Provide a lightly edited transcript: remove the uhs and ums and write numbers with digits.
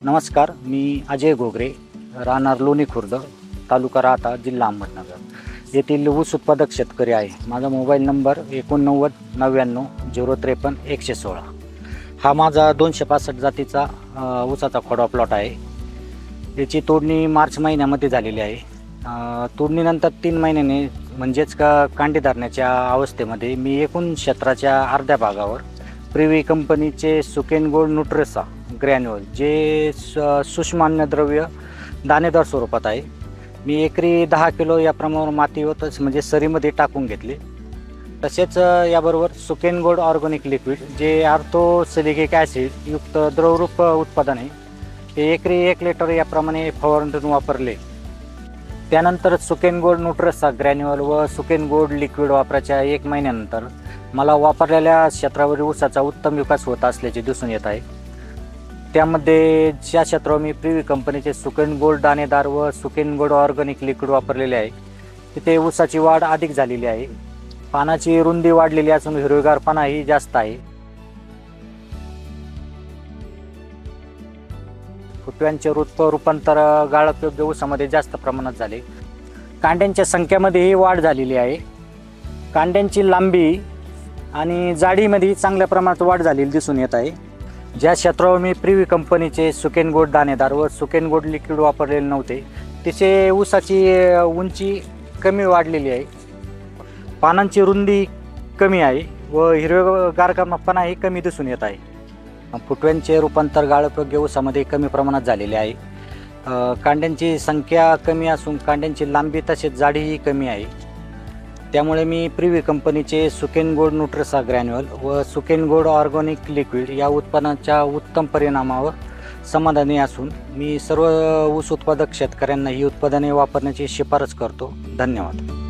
नमस्कार, मी अजय घोगरे, राहणार लोणी खुर्द, तालुका राहता, जिल्हा अहमदनगर येथील ऊस उत्पादक शेतकरी आहे. माझा मोबाईल नंबर 89 99 053 116. हा माझा 265 जातीचा ऊसाचा खोडवा प्लॉट आहे. याची तोडणी मार्च महिन्यामध्ये झालेली आहे. तोडणीनंतर 3 महिन्याने म्हणजेच कांडी धरण्याच्या अवस्थेमध्ये मी एकूण क्षेत्राच्या अर्ध्या भागावर प्रिव्ही कंपनीचे सुकेन गोल्ड न्यूट्रेसा ग्रॅन्युअल जे सूक्ष्म अन्नद्रव्य दाणेदार स्वरूपात आहे, मी एकरी 10 किलो या प्रमाणावर मातीवरच म्हणजे सरीमध्ये टाकून घेतले. तसेच याबरोबर सुकेन गोल्ड ऑर्गॅनिक लिक्विड जे आर्थोसिलिक ॲसिड युक्त द्रवरूप उत्पादन आहे, ते एकरी 1 लिटर याप्रमाणे फवारणीतून वापरले. त्यानंतर सुकेन गोल्ड न्यूट्रेसा ग्रॅन्युअल व सुकेन गोल्ड लिक्विड वापराच्या 1 महिन्यानंतर मला वापरलेल्या क्षेत्रावरील ऊसाचा उत्तम विकास होत असल्याचे दिसून येत आहे. त्यामध्ये ज्या क्षेत्रावर मी प्रिव्ही कंपनीचे सुकेन गोल्ड दाणेदार व सुकेन गोल्ड ऑर्गॅनिक लिक्विड वापरलेले आहे, तिथे ऊसाची वाढ अधिक झालेली आहे. पानाची रुंदी वाढलेली असून हिरवेगारपणाही जास्त आहे. फुटव्यांचे रूपांतर गाळप योग्य ऊसामध्ये जास्त प्रमाणात झाले. कांड्यांच्या संख्येमध्येही वाढ झालेली आहे. कांड्यांची लांबी आणि जाडीमध्ये चांगल्या प्रमाणात वाढ झालेली दिसून येत आहे. ज्या क्षेत्रावर मी प्रिव्ही कंपनीचे सुकेन गोल्ड दाणेदार व सुकेन गोल्ड लिक्विड वापरलेले नव्हते, तिथे ऊसाची उंची कमी वाढलेली आहे. पानांची रुंदी कमी आहे व हिरवेगारपणाही कमी दिसून येत आहे. फुटव्यांचे रूपांतर गाळप योग्य ऊसामध्ये कमी प्रमाणात झालेले आहे. कांड्यांची संख्या कमी असून कांड्यांची लांबी तसेच जाडीही कमी आहे. त्यामुळे मी प्रिव्ही कंपनीचे सुकेन गोल्ड न्यूट्रेसा ग्रॅन्युअल व सुकेन गोल्ड ऑर्गॅनिक लिक्विड या उत्पादनाच्या उत्तम परिणामावर समाधानी असून मी सर्व ऊस उत्पादक शेतकऱ्यांना ही उत्पादने वापरण्याची शिफारस करतो. धन्यवाद.